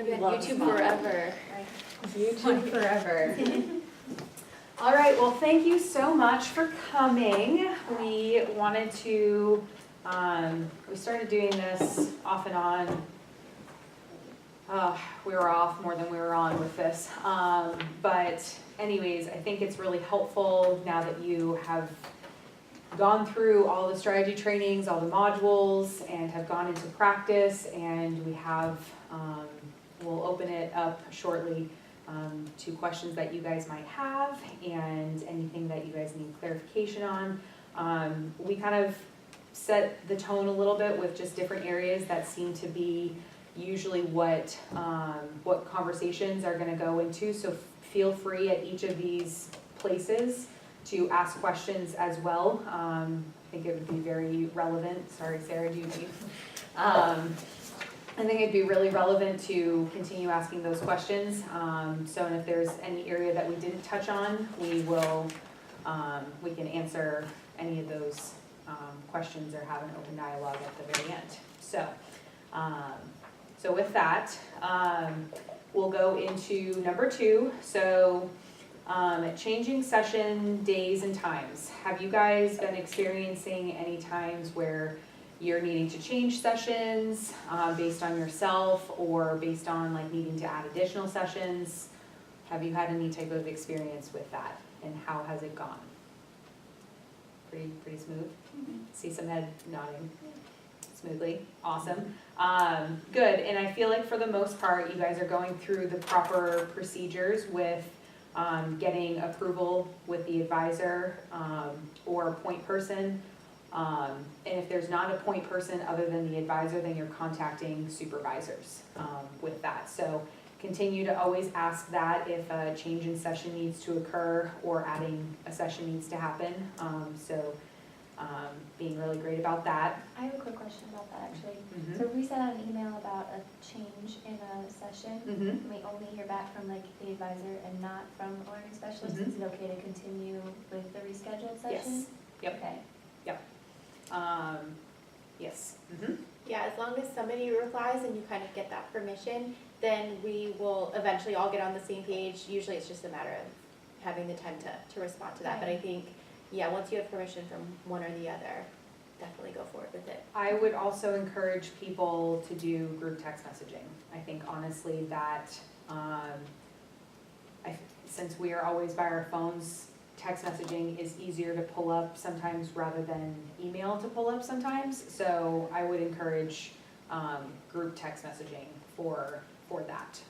Maybe on Love YouTube Spotify. forever. YouTube forever. All right, well, thank you so much for coming. We wanted to, we started doing this off and on. We were off more than we were on with this. But anyways, I think it's really helpful now that you have gone through all the strategy trainings, all the modules, and have gone into practice, and we have, we'll open it up shortly to questions that you guys might have and anything that you guys need clarification on. We kind of set the tone a little bit with just different areas that seem to be usually what conversations are gonna go into, so feel free at each of these places to ask questions as well. I think it would be very relevant. Sorry, Sarah, do you need? I think it'd be really relevant to continue asking those questions. So if there's any area that we didn't touch on, we can answer any of those questions or have an open dialogue at the very end. So with that, we'll go into number 2. So changing session days and times. Have you guys been experiencing any times where you're needing to change sessions based on yourself or based on like needing to add additional sessions? Have you had any type of experience with that, and how has it gone? Pretty smooth? Mm-hmm. See some head nodding smoothly. Awesome. Good. And I feel like for the most part you guys are going through the proper procedures with getting approval with the advisor or point person. And if there's not a point person other than the advisor, then you're contacting supervisors with that. So continue to always ask that if a change in session needs to occur or adding a session needs to happen. Being really great about that. I have a quick question about that actually. Mhm. So we sent out an email about a change in a session. Mhm. We only hear back from like the advisor and not from the learning specialist. Mhm. Is it okay to continue with the rescheduled session? Yes. Yep. Okay. Yes. Mhm. Yeah, as long as somebody replies and you kind of get that permission, then we will eventually all get on the same page. Usually it's just a matter of having the time to respond to that. But I think, yeah, once you have permission from one or the other, definitely go forward with it. I would also encourage people to do group text messaging. I think honestly that, since we are always by our phones, text messaging is easier to pull up sometimes rather than email to pull up sometimes. So I would encourage group text messaging for that.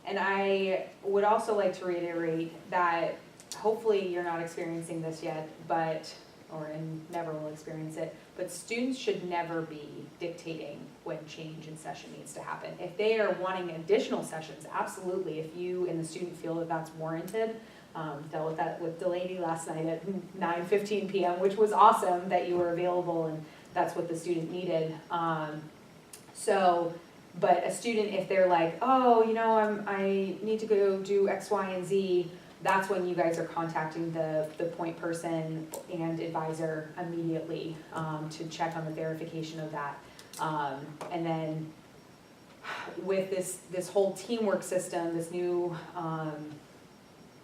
And I would also like to reiterate that hopefully you're not experiencing this yet, and never will experience it, but students should never be dictating when change in session needs to happen. If they are wanting additional sessions, absolutely, if you and the student feel that that's warranted. Dealt with that with Delaney last night at 9:15 p.m., which was awesome that you were available and that's what the student needed. But a student, if they're like, oh, I need to go do X, Y, and Z, that's when you guys are contacting the point person and advisor immediately to check on the verification of that. And then with this whole teamwork system, this new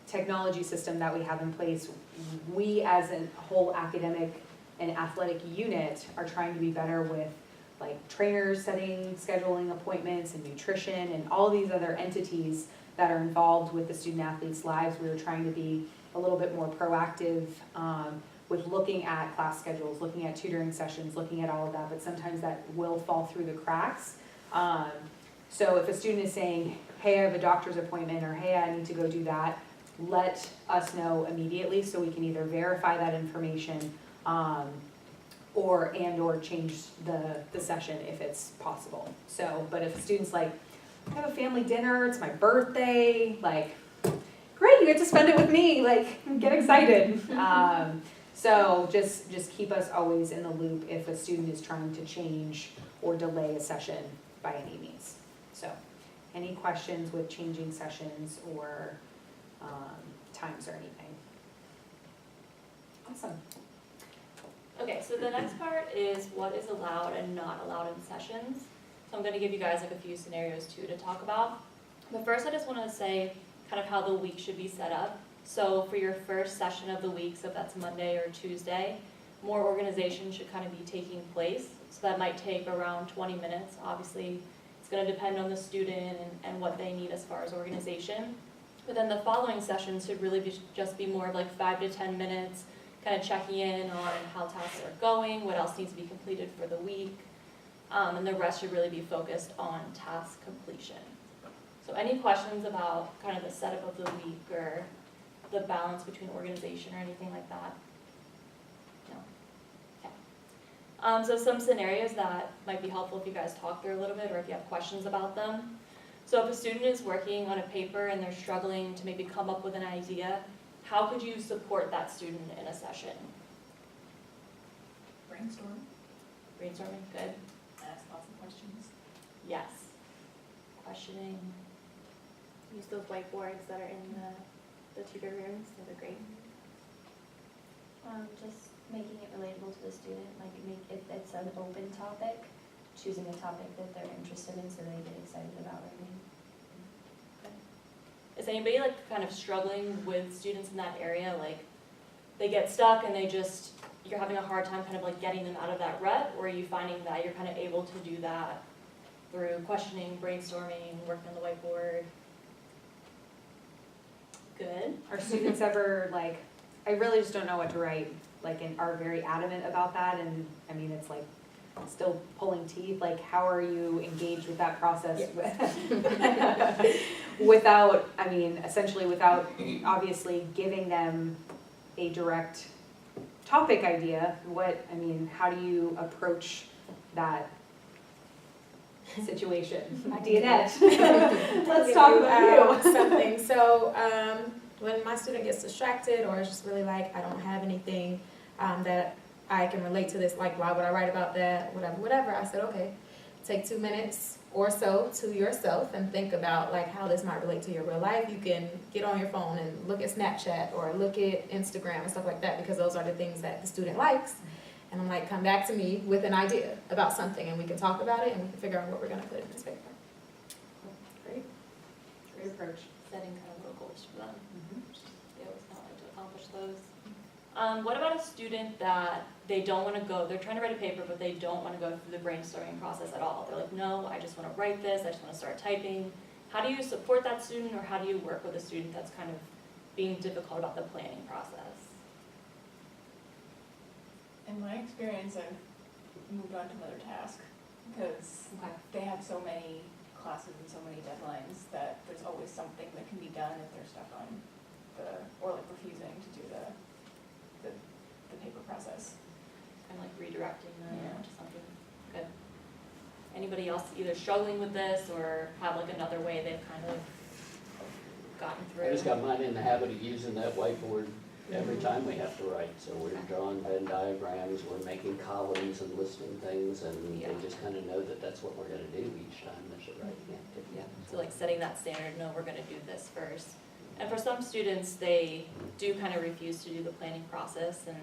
technology system that we have in place, we as a whole academic and athletic unit are trying to be better with like trainers scheduling appointments and nutrition and all these other entities that are involved with the student athletes' lives. We were trying to be a little bit more proactive with looking at class schedules, looking at tutoring sessions, looking at all of that, but sometimes that will fall through the cracks. So if a student is saying, hey, I have a doctor's appointment, or hey, I need to go do that, let us know immediately so we can either verify that information or change the session if it's possible. So, but if a student's like, I have a family dinner, it's my birthday, like, great, you get to spend it with me, like, get excited. So just keep us always in the loop if a student is trying to change or delay a session by any means. So, any questions with changing sessions or times or anything? Awesome. Okay, so the next part is what is allowed and not allowed in sessions. So I'm gonna give you guys like a few scenarios too to talk about. But first I just wanna say kind of how the week should be set up. So for your first session of the week, so if that's Monday or Tuesday, more organization should kind of be taking place. So that might take around 20 minutes. Obviously, it's gonna depend on the student and what they need as far as organization. But then the following sessions should really just be more of like 5 to 10 minutes, kind of checking in on how tasks are going, what else needs to be completed for the week. And the rest should really be focused on task completion. So any questions about kind of the setup of the week or the balance between organization or anything like that? No? Okay. So some scenarios that might be helpful if you guys talk through a little bit or if you have questions about them. So if a student is working on a paper and they're struggling to maybe come up with an idea, how could you support that student in a session? Brainstorm, Brainstorming, good? ask lots of questions. Yes. Questioning, Use those whiteboards that are in the tutor rooms, those are great. Just making it relatable to the student, like it's an open topic, choosing a topic that they're interested in so they get excited about learning. is anybody like kind of struggling with students in that area? Like they get stuck and you're having a hard time kind of like getting them out of that rut, or are you finding that you're kind of able to do that through questioning, brainstorming, working on the whiteboard? Good. Are students ever like, I really just don't know what to write, like, and are very adamant about that, and, I mean, it's like, still pulling teeth, like, how are you engaged with that process? Without, I mean, essentially without obviously giving them a direct topic idea, how do you approach that situation? Deanette, let's talk about you. Something, so, when my student gets distracted or is just really like, I don't have anything, that I can relate to this, like, why would I write about that, whatever, I said, okay, take 2 minutes or so to yourself and think about like how this might relate to your real life. You can get on your phone and look at Snapchat or look at Instagram and stuff like that, because those are the things that the student likes. And I'm like, come back to me with an idea about something and we can talk about it and we can figure out what we're gonna put in this paper. Great, great approach. Setting kind of little goals for them. Mhm. They always kind of like to accomplish those. What about a student that they don't want to go, they're trying to write a paper, but they don't want to go through the brainstorming process at all? They're like, no, I just want to write this, I just want to start typing. How do you support that student, or how do you work with a student that's kind of being difficult about the planning process? In my experience, I've moved on to another task because Okay. they have so many classes and so many deadlines that there's always something that can be done if they're stuck on or like refusing to do the paper process. Kind of like redirecting them Yeah. to something good. Anybody else either struggling with this or have like another way they've kind of gotten through? I just got mine in the habit of using that whiteboard every time we have to write. So we're drawing Venn diagrams, we're making columns and listing things, and Yeah. they just kind of know that that's what we're gonna do each time there's a writing activity. Yeah, so like setting that standard, no, we're gonna do this first. And for some students, they do kind of refuse to do the planning process, and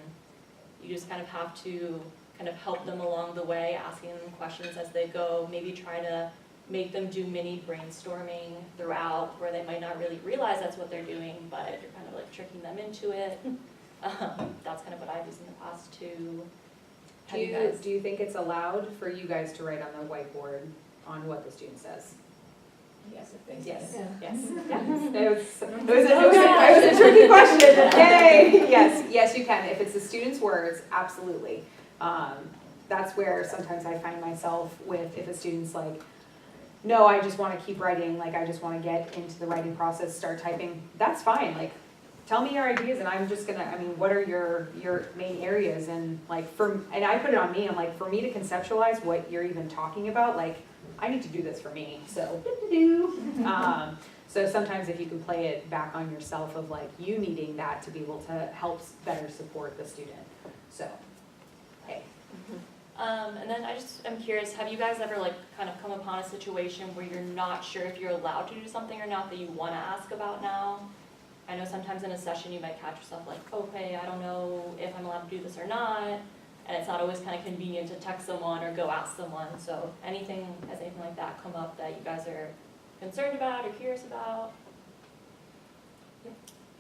you just kind of have to kind of help them along the way, asking them questions as they go, maybe try to make them do mini brainstorming throughout, where they might not really realize that's what they're doing, but you're kind of like tricking them into it. That's kind of what I've used in the past too. Do you think it's allowed for you guys to write on the whiteboard on what the student says? Yes, if they Yes. say. Yes. It was a tricky question, yay! Yes, you can, if it's the student's words, absolutely. That's where sometimes I find myself with, if a student's like, no, I just wanna keep writing, like, I just wanna get into the writing process, start typing, that's fine, like, tell me your ideas, and I'm just gonna, what are your main areas, and like, and I put it on me, I'm like, for me to conceptualize what you're even talking about, like, I need to do this for me, so, so sometimes if you can play it back on yourself of like, you needing that to be able to help better support the student, so, hey. And then I'm curious, have you guys ever like kind of come upon a situation where you're not sure if you're allowed to do something or not that you want to ask about now? I know sometimes in a session you might catch yourself like, okay, I don't know if I'm allowed to do this or not. and it's not always kind of convenient to text someone or go ask someone. So has anything like that come up that you guys are concerned about or curious about?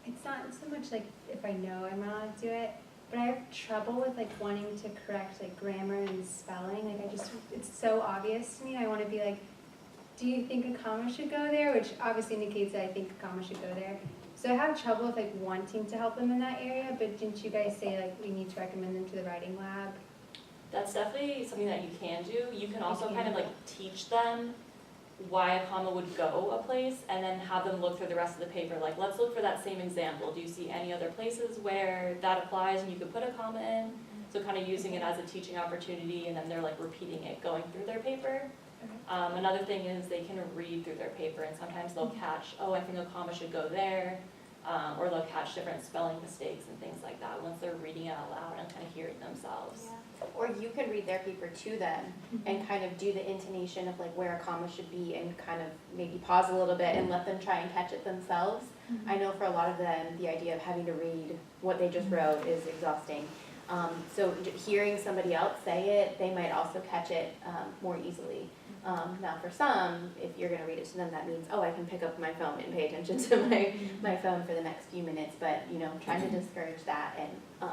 It's not so much like if I know I'm not allowed to do it, but I have trouble with like wanting to correct like grammar and spelling. Like it's so obvious to me. I want to be like, do you think a comma should go there? Which obviously indicates that I think a comma should go there. So I have trouble with like wanting to help them in that area, but didn't you guys say like we need to recommend them to the writing lab? That's definitely something that you can do. You can also can. kind of like teach them why a comma would go a place and then have them look through the rest of the paper. Like, let's look for that same example. Do you see any other places where that applies and you could put a comma in? So kind of using it as a teaching opportunity, and then they're like repeating it going through their paper. Another thing is they can read through their paper, and sometimes they'll catch, oh, I think a comma should go there. Or they'll catch different spelling mistakes and things like that once they're reading it out loud and kind of hearing themselves. Or you can read their paper to them and kind of do the intonation of like where a comma should be and kind of maybe pause a little bit and let them try and catch it themselves. I know for a lot of them, the idea of having to read what they just wrote is exhausting. So hearing somebody else say it, they might also catch it more easily. Now for some, if you're gonna read it to them, that means, oh, I can pick up my phone and pay attention to my phone for the next few minutes, but, you know, trying to discourage that and,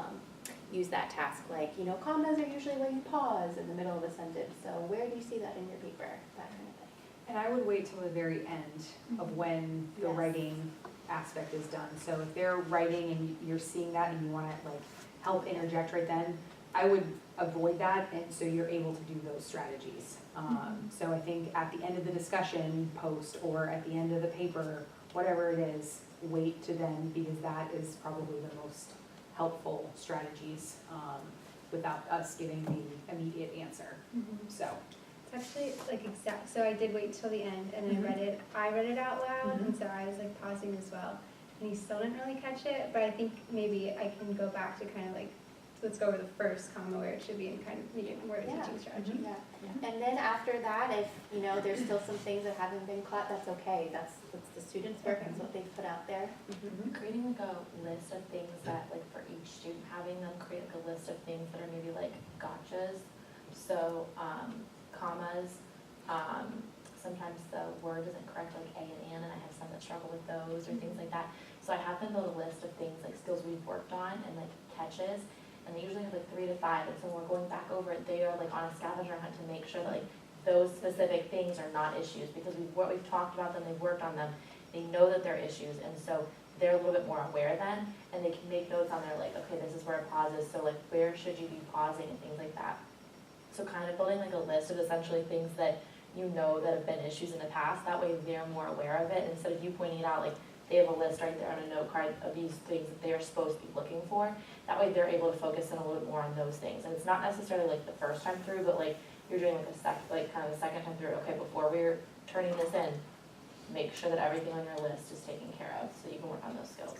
use that task, like, you know, commas are usually where you pause in the middle of a sentence, so where do you see that in your paper, that kind of thing. And I would wait till the very end of when the Yes. writing aspect is done. So if they're writing and you're seeing that and you wanna like help interject right then, I would avoid that, and so you're able to do those strategies. So I think at the end of the discussion post or at the end of the paper, whatever it is, wait to then, because that is probably the most helpful strategies without us giving the immediate answer. So, It's actually like exact, so I did wait till the end and I read it out loud, and so I was like pausing as well. And he still didn't really catch it, but I think maybe I can go back to kind of like, let's go over the first comma where it should be and kind of make it more of a Yeah. teaching strategy. Yeah, and then after that, if, you know, there's still some things that haven't been caught, that's okay, that's the students' work, that's what they've put out there. Creating like a list of things that, like for each student, having them create like a list of things that are maybe like gotchas. So, commas, sometimes the word isn't correct, like a and I have some that struggle with those or things like that. So I have them build a list of things, like skills we've worked on and like catches. And they usually have like 3 to 5, and so when we're going back over it, they are like on a scavenger hunt to make sure that like those specific things are not issues, because we've talked about them, they've worked on them, they know that they're issues, and so they're a little bit more aware then, and they can make notes on there like, okay, this is where it pauses, so like where should you be pausing and things like that. So kind of building like a list of essentially things that you know that have been issues in the past, that way they're more aware of it, instead of you pointing it out, like they have a list right there on a note card of these things that they're supposed to be looking for. That way they're able to focus in a little bit more on those things. And it's not necessarily like the first time through, but like you're doing like kind of the second time through, okay, before we're turning this in, make sure that everything on your list is taken care of so you can work on those skills.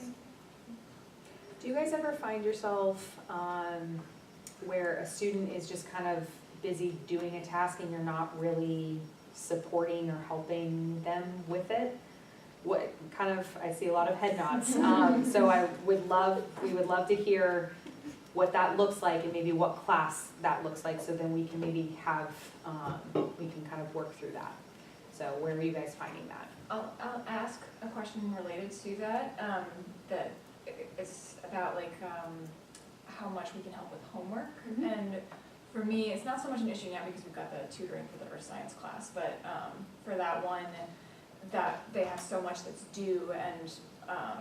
do you guys ever find yourself where a student is just kind of busy doing a task and you're not really supporting or helping them with it? What kind of, I see a lot of head nods, so we would love to hear what that looks like and maybe what class that looks like, so then we can maybe have, we can kind of work through that. So where are you guys finding that? I'll ask a question related to that, that it's about like, how much we can help with homework. And for me, it's not so much an issue now because we've got the tutoring for the earth science class, but for that one, that they have so much that's due, and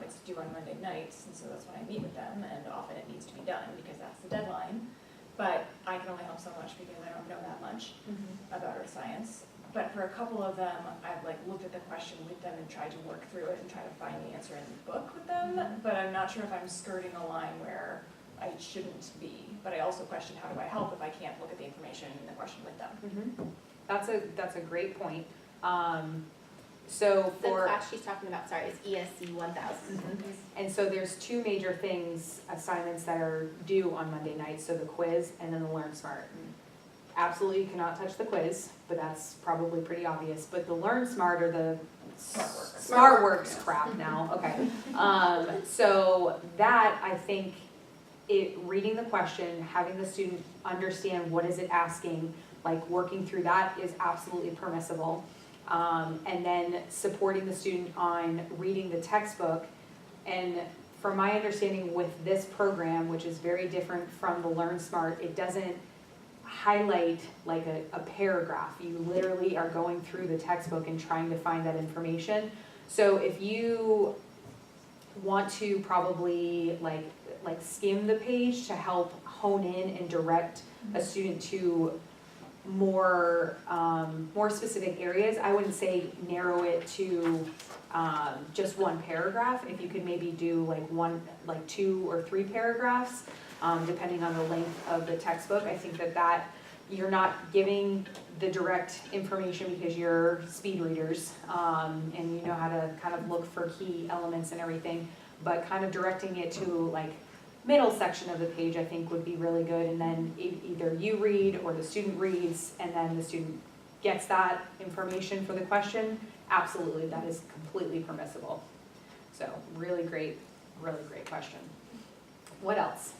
it's due on Monday nights, and so that's when I meet with them, and often it needs to be done because that's the deadline. But I can only help so much because I don't know that much about earth science. But for a couple of them, I've like looked at the question with them and tried to work through it and try to find the answer in the book with them, but I'm not sure if I'm skirting a line where I shouldn't be. But I also question, how do I help if I can't look at the information in the question with them? That's a great point. So The for, class she's talking about, sorry, is ESC 1000. and so there's 2 major things, assignments that are due on Monday nights, so the quiz and then the Learn Smart. Absolutely cannot touch the quiz, but that's probably pretty obvious, but the Learn Smart or the SmartWorks crap now, okay. So that, I think, reading the question, having the student understand what is it asking, like working through that is absolutely permissible. And then supporting the student on reading the textbook. And from my understanding with this program, which is very different from the Learn Smart, it doesn't highlight like a paragraph. You literally are going through the textbook and trying to find that information. So if you want to probably like skim the page to help hone in and direct a student to more specific areas, I wouldn't say narrow it to just one paragraph. If you could maybe do like 2 or 3 paragraphs, depending on the length of the textbook. I think that you're not giving the direct information because you're speed readers, and you know how to kind of look for key elements and everything, but kind of directing it to like middle section of the page I think would be really good, and then either you read or the student reads, and then the student gets that information for the question. Absolutely, that is completely permissible. So really great question. What else?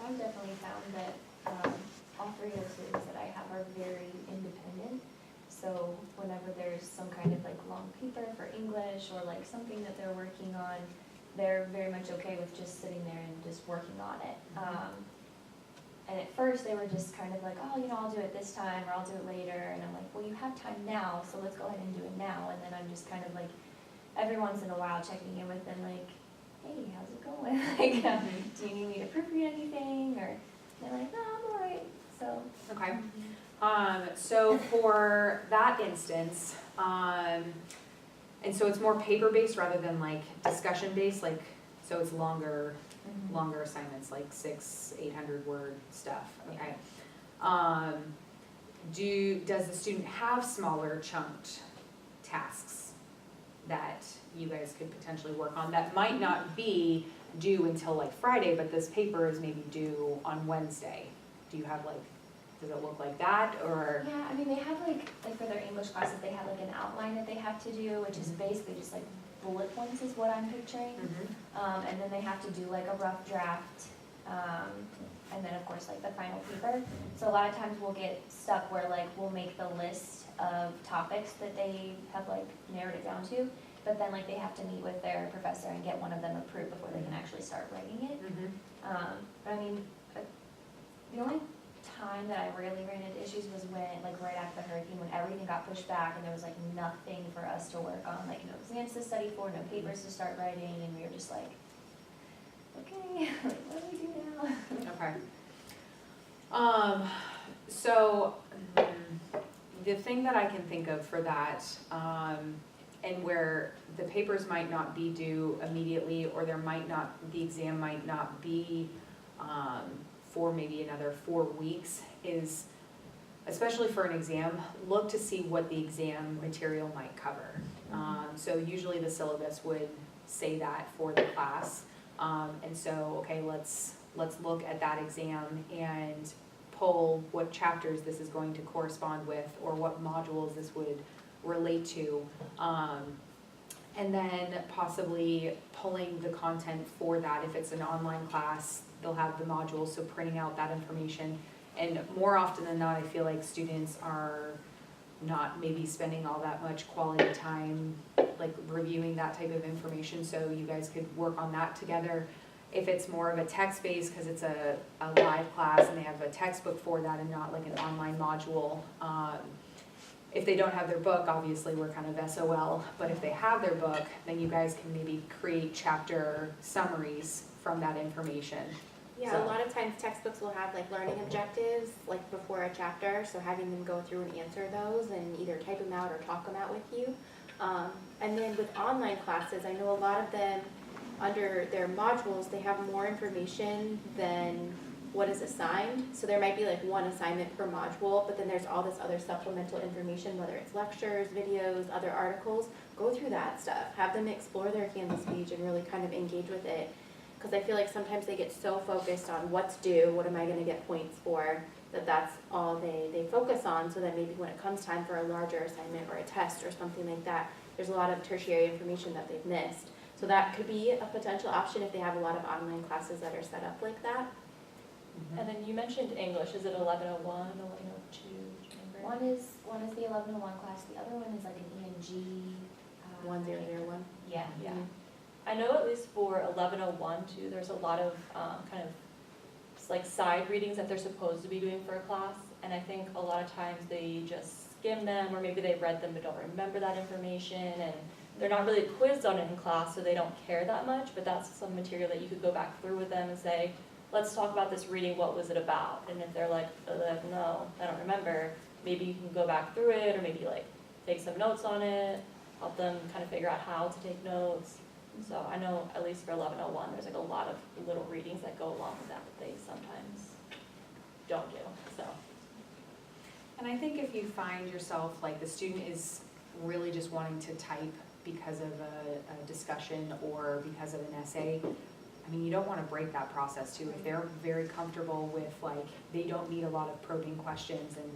I've definitely found that all 3 of the students that I have are very independent. So whenever there's some kind of like long paper for English or like something that they're working on, they're very much okay with just sitting there and just working on it. And at first they were just kind of like, oh, I'll do it this time or I'll do it later. And I'm like, well, you have time now, so let's go ahead and do it now. And then I'm just kind of like, every once in a while checking in with them like, hey, how's it going? Like, do you need me to proofread anything? Or they're like, no, I'm all right. So. Okay. So for that instance, and so it's more paper-based rather than like discussion-based, like, so it's longer assignments, like 600-800 word stuff, okay? Does the student have smaller chunked tasks that you guys could potentially work on that might not be due until like Friday, but this paper is maybe due on Wednesday? Do you have like, does it look like that, or? Yeah, I mean, they have like for their English classes, they have like an outline that they have to do, which is basically just like bullet points is what I'm picturing. And then they have to do like a rough draft, and then of course like the final paper. So a lot of times we'll get stuck where like we'll make the list of topics that they have like narrowed it down to, but then like they have to meet with their professor and get one of them approved before they can actually start writing it. But I mean, the only time that I really ran into issues was when, like right after the hurricane, when everything got pushed back and there was like nothing for us to work on, like no exams to study for, no papers to start writing, and we were just like, okay, like what do we do now? Okay. So the thing that I can think of for that, and where the papers might not be due immediately, or the exam might not be for maybe another 4 weeks, is, especially for an exam, look to see what the exam material might cover. So usually the syllabus would say that for the class. And so, okay, let's look at that exam and pull what chapters this is going to correspond with, or what modules this would relate to. And then possibly pulling the content for that. If it's an online class, they'll have the modules, so printing out that information. And more often than not, I feel like students are not maybe spending all that much quality time like reviewing that type of information, so you guys could work on that together. If it's more of a text-based, because it's a live class and they have a textbook for that and not like an online module. If they don't have their book, obviously we're kind of SOL, but if they have their book, then you guys can maybe create chapter summaries from that information. Yeah, So- a lot of times textbooks will have like learning objectives, like before a chapter, so having them go through and answer those and either type them out or talk them out with you. And then with online classes, I know a lot of them, under their modules, they have more information than what is assigned. So there might be like one assignment per module, but then there's all this other supplemental information, whether it's lectures, videos, other articles. Go through that stuff. Have them explore their Canvas page and really kind of engage with it. Because I feel like sometimes they get so focused on what's due, what am I going to get points for, that's all they focus on, so that maybe when it comes time for a larger assignment or a test or something like that, there's a lot of tertiary information that they've missed. So that could be a potential option if they have a lot of online classes that are set up like that. And then you mentioned English, is it 1101, 1102, do you remember? One is the 1101 class, the other one is like an ENG. 1001. Yeah. Yeah. I know at least for 1101 too, there's a lot of kind of like side readings that they're supposed to be doing for a class. And I think a lot of times they just skim them, or maybe they read them but don't remember that information, and they're not really quizzed on it in class, so they don't care that much. But that's some material that you could go back through with them and say, let's talk about this reading, what was it about? And if they're like, no, I don't remember, maybe you can go back through it, or maybe like take some notes on it, help them kind of figure out how to take notes. So I know at least for 1101, there's like a lot of little readings that go along with that they sometimes don't do, so. And I think if you find yourself, like the student is really just wanting to type because of a discussion or because of an essay, I mean, you don't want to break that process too. If they're very comfortable with, like, they don't need a lot of probing questions and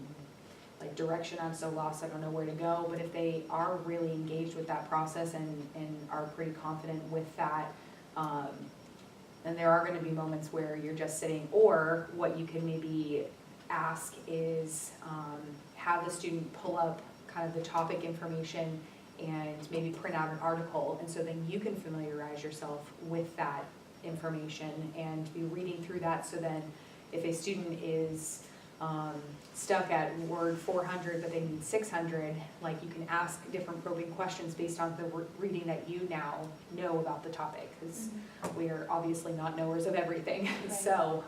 like direction, I'm so lost, I don't know where to go, but if they are really engaged with that process and are pretty confident with that, then there are gonna be moments where you're just sitting, or what you can maybe ask is have the student pull up kind of the topic information and maybe print out an article, and so then you can familiarize yourself with that information and be reading through that. So then if a student is stuck at word 400 but they need 600, like you can ask different probing questions based on the reading that you now know about the topic, because we are obviously not knowers of everything. Right. So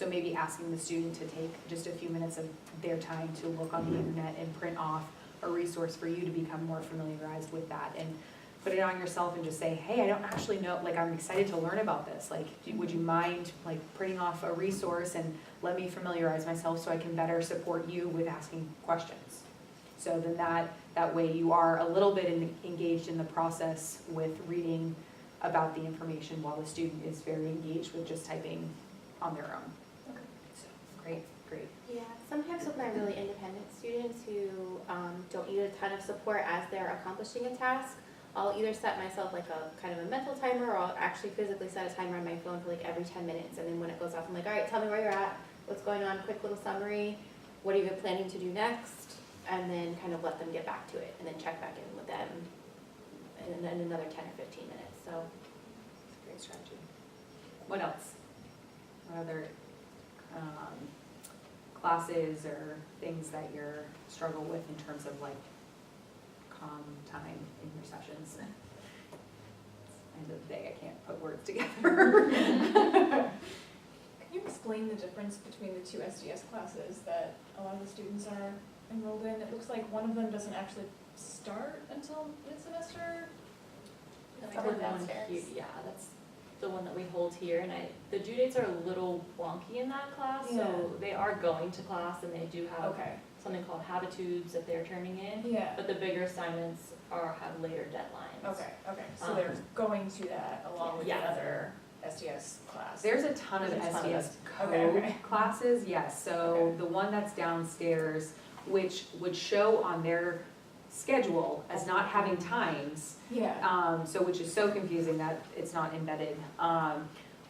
maybe asking the student to take just a few minutes of their time to look on the internet and print off a resource for you to become more familiarized with that, and put it on yourself and just say, hey, I don't actually know, like, I'm excited to learn about this. Like, would you mind like printing off a resource and let me familiarize myself so I can better support you with asking questions? So then that way you are a little bit engaged in the process with reading about the information while the student is very engaged with just typing on their own. Okay. So, great. Yeah, sometimes with my really independent students who don't need a ton of support as they're accomplishing a task, I'll either set myself like a kind of a mental timer, or I'll actually physically set a timer on my phone for like every 10 minutes, and then when it goes off, I'm like, all right, tell me where you're at, what's going on, quick little summary, what are you planning to do next, and then kind of let them get back to it, and then check back in with them in another 10 or 15 minutes, so. Great strategy. What else? What other classes or things that you're struggle with in terms of like calm time in your sessions? End of the day, I can't put words together. Can you explain the difference between the two SDS classes that a lot of the students are enrolled in? It looks like one of them doesn't actually start until mid-semester. That's Like, the we're one downstairs. here, yeah, that's the one that we hold here, and the due dates are a little wonky in that class, so they are going to class, and they do have Okay, something called habitudes that they're turning in, yeah, but the bigger assignments have later deadlines. okay, so they're going to that along with the Yeah. other SDS class. There's a ton of There's a ton of SDS Okay, code okay. classes, yes, so Okay. the one that's downstairs, which would show on their schedule as not having times, Yeah, so which is so confusing that it's not embedded.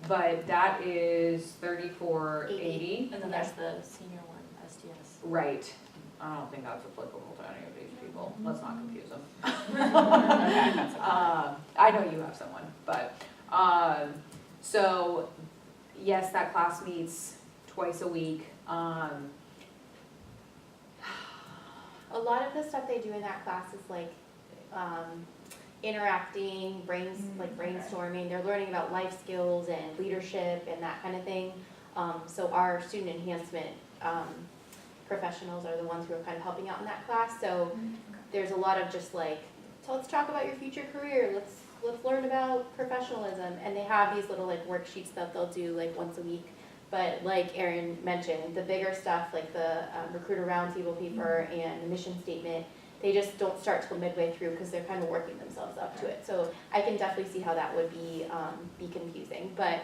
But that is 3480. And then there's the senior one, SDS. Right. I don't think that's applicable to any of these people. Let's not confuse them. I know you have someone, but, so, yes, that class meets twice a week. A lot of the stuff they do in that class is like interacting, like brainstorming. They're learning about life skills and leadership and that kind of thing. So our student enhancement professionals are the ones who are kind of helping out in that class. So there's a lot of just like, so let's talk about your future career. Let's learn about professionalism. And they have these little like worksheets that they'll do like once a week. But like Erin mentioned, the bigger stuff like the recruiter roundtable paper and the mission statement, they just don't start till midway through because they're kind of working themselves up to it. So I can definitely see how that would be confusing. But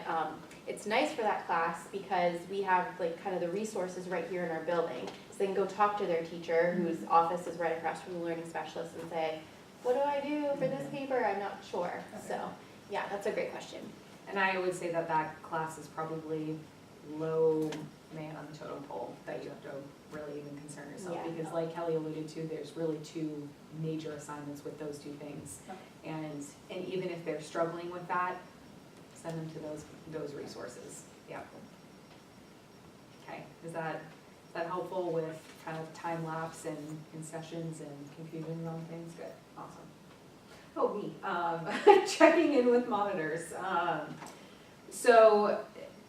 it's nice for that class because we have like kind of the resources right here in our building. So they can go talk to their teacher whose office is right across from the learning specialist and say, what do I do for this paper? I'm not sure. So, yeah, that's a great question. And I would say that that class is probably low man on the totem pole, that you have to really even concern yourself. Yeah. Because like Kelly alluded to, there's really two major assignments with those two things. And even if they're struggling with that, send them to those resources. Yep. Okay, is that helpful with kind of time lapse and sessions and confusion on things? Good, awesome. Oh, me, checking in with monitors. So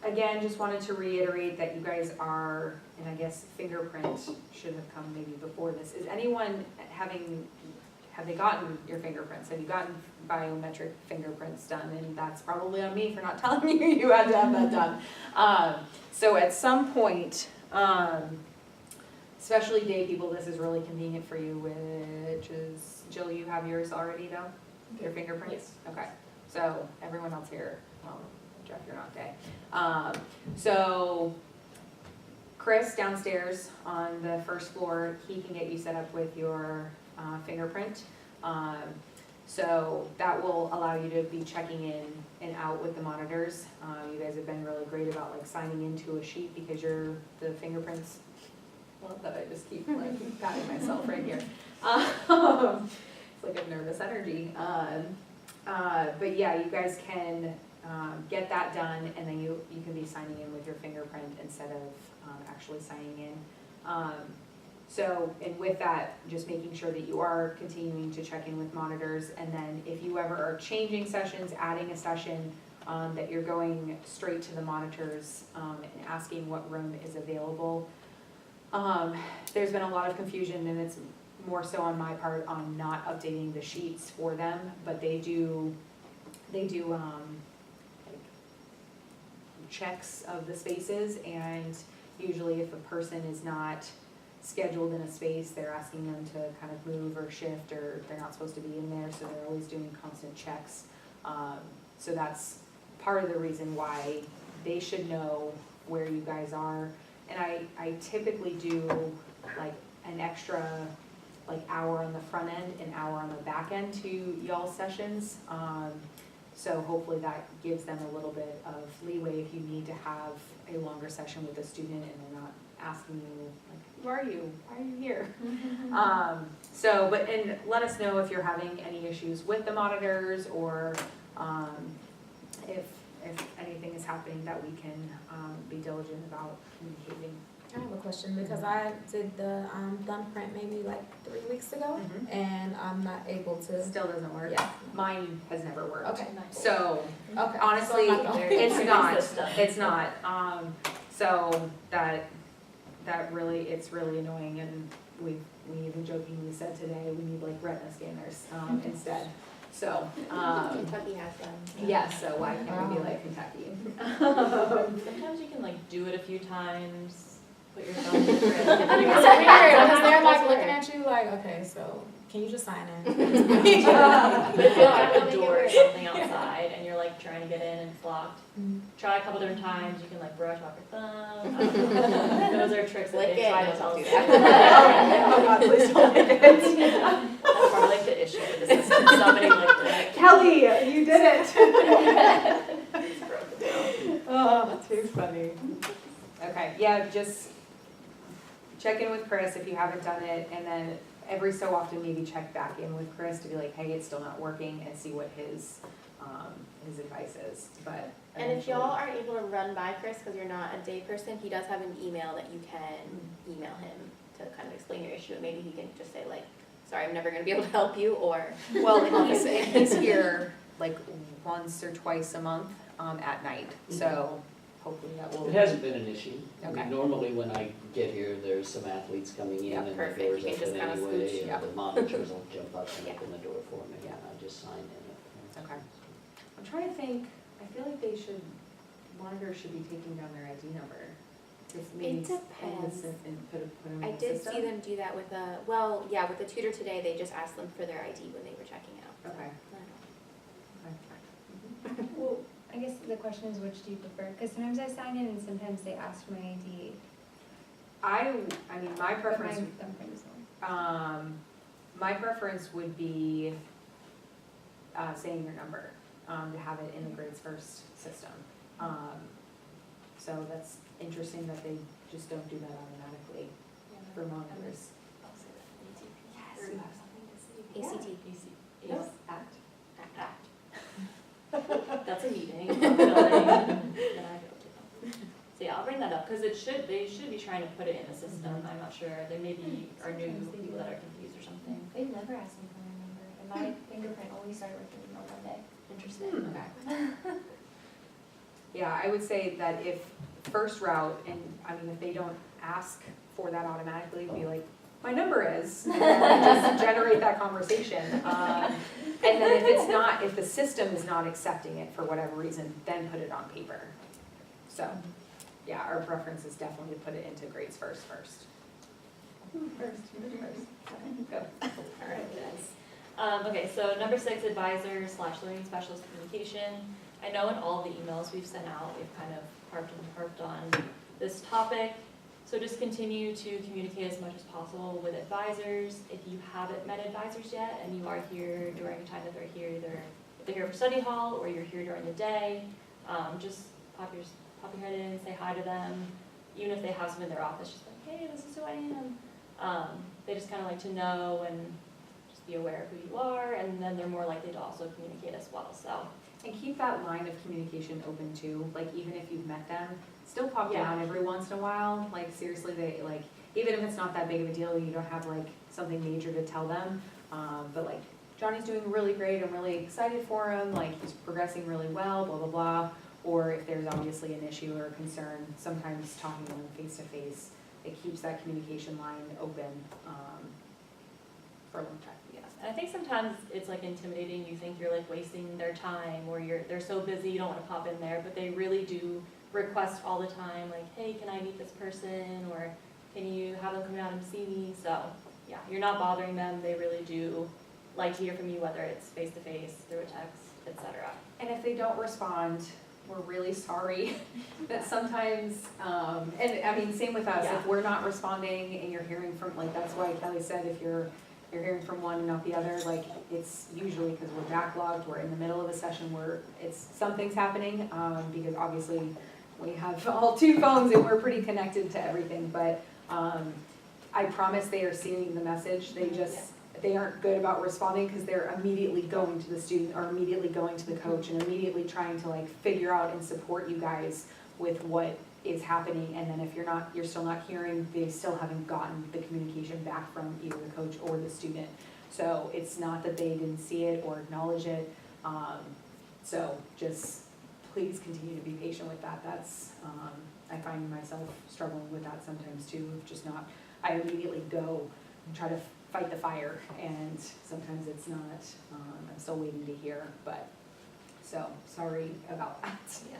again, just wanted to reiterate that you guys are, and I guess fingerprint should have come maybe before this. Is anyone have they gotten your fingerprints? Have you gotten biometric fingerprints done? And that's probably on me for not telling you you had to have that done. So at some point, especially day people, this is really convenient for you, which is, Jill, you have yours already though? Your fingerprints? Yes. Okay, so everyone else here, well, Jeff, you're not day. So Chris downstairs on the first floor, he can get you set up with your fingerprint. So that will allow you to be checking in and out with the monitors. You guys have been really great about like signing into a sheet because the fingerprints, well, that I just keep like patting myself right here. It's like a nervous energy. But yeah, you guys can get that done, and then you can be signing in with your fingerprint instead of actually signing in. So, and with that, just making sure that you are continuing to check in with monitors, and then if you ever are changing sessions, adding a session, that you're going straight to the monitors and asking what room is available. There's been a lot of confusion, and it's more so on my part on not updating the sheets for them, but they do like checks of the spaces, and usually if a person is not scheduled in a space, they're asking them to kind of move or shift, or they're not supposed to be in there, so they're always doing constant checks. So that's part of the reason why they should know where you guys are. And I typically do like an extra like hour on the front end, an hour on the back end to y'all's sessions. So hopefully that gives them a little bit of leeway if you need to have a longer session with a student and they're not asking you like, who are you? Why are you here? And let us know if you're having any issues with the monitors, or if anything is happening that we can be diligent about communicating. I have a question, because I did the thumbprint maybe like 3 weeks ago, and I'm not able to. Still doesn't work. Yeah. Mine has never worked. Okay. So Okay. honestly, So I'm not going- it's not. So that really, it's really annoying, and we even jokingly said today, we need like retina scanners instead. So, Kentucky has them. yes, so why can't we be like Kentucky? Sometimes you can like do it a few times, put your thumb in the print. It's weird, because they're like looking at you like, okay, so can you just sign in? But if you're at the door or something outside and you're like trying to get in and it's locked, try a couple different times. You can like brush off your thumb. I don't know. Those are tricks that Lick they it, try to don't tell do you. Oh God, please don't lick it. That's probably like the issue with the system. Somebody licked it. Kelly, you did it. It's broken now. Oh, too funny. Okay, yeah, just check in with Chris if you haven't done it, and then every so often maybe check back in with Chris to be like, hey, it's still not working, and see what his advice is. But And if y'all aren't able to run by Chris because you're not a day person, he does have an email that you can email him to kind of explain your issue, and maybe he can just say like, sorry, I'm never gonna be able to help you, or. well, and he's here like once or twice a month at night, so hopefully that will. It hasn't been an issue. I mean, Okay. normally when I get here, there's some athletes coming in Yeah, and the perfect. door's You can just open kinda anyway, scooch, yeah. and the monitors will jump up and Yeah. open the door for me, Yeah. and I just sign in. Okay. I'm trying to think, I feel like monitors should be taking down their ID number. Just maybe It depends. And put them I in the did system. see them do that with with the tutor today, they just asked them for their ID when they were checking out. so. Okay. Well, I guess the question is, which do you prefer? Because sometimes I sign in and sometimes they ask for my ID. I mean, my But my preference, thumbprint is on. My preference would be saying your number, to have it in the grades first system. So that's interesting that they just don't do that automatically for monitors. I'll say that in ATP. Yes, Or you have something to say. ACT. Yes, act. Act. That's a meeting, I'm filling, then I go to them. So yeah, I'll bring that up, cause they should be trying to put it in the system, I'm not sure, there may be are new Sometimes they do people that that. are confused or something. They've never asked me for my number, and my fingerprint only started working on Monday. Interesting, okay. Yeah, I would say that if first route, and I mean, if they don't ask for that automatically, be like, my number is, and then just generate that conversation. And then if it's not, if the system is not accepting it for whatever reason, then put it on paper. So, yeah, our preference is definitely to put it into grades first. First. Go. Okay, so number 6, advisor/learning specialist communication. I know in all the emails we've sent out, we've kind of harped on this topic. So just continue to communicate as much as possible with advisors. If you haven't met advisors yet and you are here during a time that they're here, either if they're here for study hall or you're here during the day, just pop your head in, say hi to them. Even if they have some in their office, just like, hey, this is who I am. They just kind of like to know and just be aware of who you are, and then they're more likely to also communicate as well, so. And keep that line of communication open too, like even if you've met them, still pop Yeah. down every once in a while, like seriously, they, like, even if it's not that big of a deal, you don't have like something major to tell them, but like, Johnny's doing really great, I'm really excited for him, like, he's progressing really well, blah, blah, blah. Or if there's obviously an issue or a concern, sometimes talking to them face to face, it keeps that communication line open, for a long time. Yeah, and I think sometimes it's like intimidating, you think you're like wasting their time, or they're so busy, you don't wanna pop in there, but they really do request all the time, like, hey, can I meet this person, or can you have them come down and see me, so, yeah, you're not bothering them, they really do like to hear from you, whether it's face-to-face, through a text, etc. And if they don't respond, we're really sorry that sometimes, and I mean, same with us, Yeah. if we're not responding and you're hearing from, like, that's why Kelly said, if you're hearing from one and not the other, like, it's usually because we're backlogged, we're in the middle of a session where something's happening, because obviously we have all 2 phones and we're pretty connected to everything, but, I promise they are seeing the message, they aren't good about responding because they're immediately going to the student or immediately going to the coach and immediately trying to like figure out and support you guys with what is happening. And then if you're still not hearing, they still haven't gotten the communication back from either the coach or the student. So it's not that they didn't see it or acknowledge it. So just please continue to be patient with that. That's, I find myself struggling with that sometimes too, I immediately go and try to fight the fire, and sometimes it's not, I'm still waiting to hear, but, so, sorry about that. Yeah,